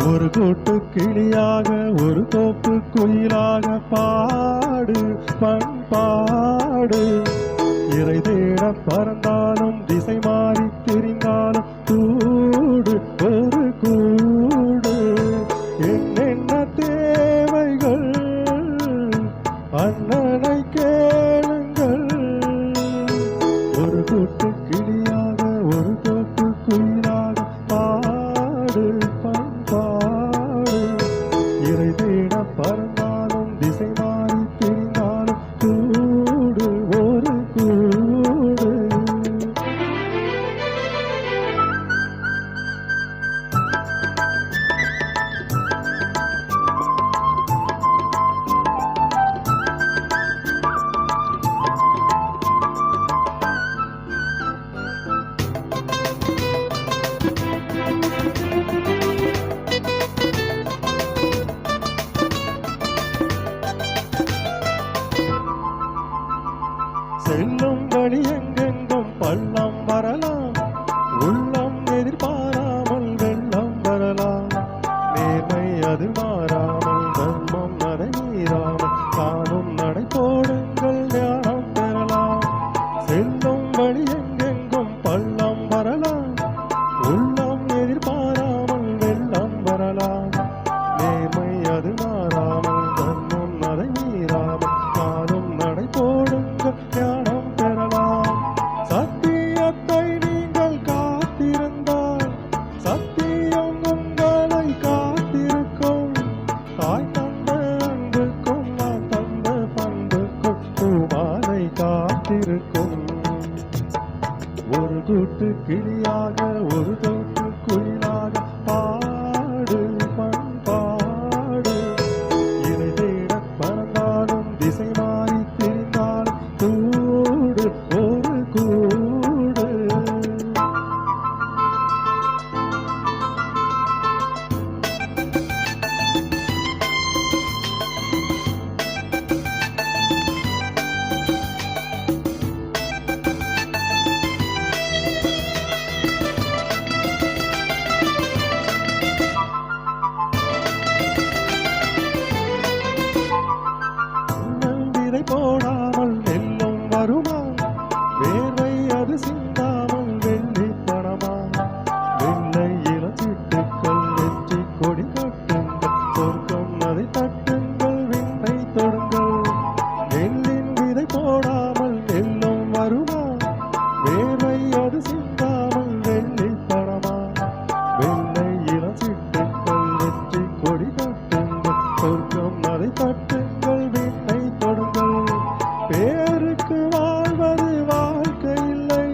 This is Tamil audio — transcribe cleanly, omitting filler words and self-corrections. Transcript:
ஒரு கூட்டு கிளியாக ஒரு தோப்பு குயிலாக பாடு பண்பாடு. இறை தேட பறந்தாலும் திசை மாறி திரிந்தாலும் கூடு ஒரு கூடு. என்னென்ன தேவைகள் அண்ணனை கேளுங்கள். ஒரு கூட்டு கிளியாக ஒரு தோப்பு குயிலாக பாடு பண்பாடு. இறை தேட பறந்தாலும் திசை மாறி திரிந்தாலும் கூடு ஒரு கூடு. செல்லும் வழி எங்கெங்கும் பள்ளம் வரலாம், உள்ளம் எதிர்பாராமல் வெள்ளம் வரலாம். நேர்மை அது மாறாமல் தர்மம் நடை மீறாமல் காணும் நடை போடுங்கள் ஞானம் பெறலாம். செல்லும் வழி எங்கெங்கும் பள்ளம் வரலாம், உள்ளம் எதிர்பாராமல் வெள்ளம் வரலாம். நேர்மை அது மாறாமல் தர்மம் நடை மீறாமல் காணும் நடை போடுங்கள் ஞானம் பெறலாம். சத்தியத்தை நீங்கள் காத்திருந்தால் சத்தியம் உங்களை காத்திருக்கும். தாய் தந்த அன்புக்கும் நான் தந்த பண்புக்கும் பூமாலை காத்திருக்கும். ஒரு கூட்டு கிளியாக ஒரு தோப்பு குயிலாக பாடு பண்பாடு. இறை தேட பறந்தாலும் திசை மாறி திரிந்தாலும் கூடு ஒரு கூடு. விதை போடாமல் வெல்லும் வருமா, வேர்வை அது சிந்தாமல் வெள்ளி பணமா. வெள்ளை இளச்சிட்டுக்கள் வெற்றி கொடி கட்டுங்கள், சொர்க்கம் அதை தட்டுங்கள் விண்ணை தொடுங்கள். நெல்லின் விதை போடாமல் வெல்லும் வருமா, வேர்வை அது சிந்தாமல் வெள்ளி பணமா. வெள்ளை இளச்சிட்டுக்கள் வெற்றி கொடி கட்டுங்கள், சொர்க்கம் அதை தட்டுங்கள் விண்ணை தொடுங்கள். பேருக்கு வாழ்வது வாழ்க்கை இல்லை.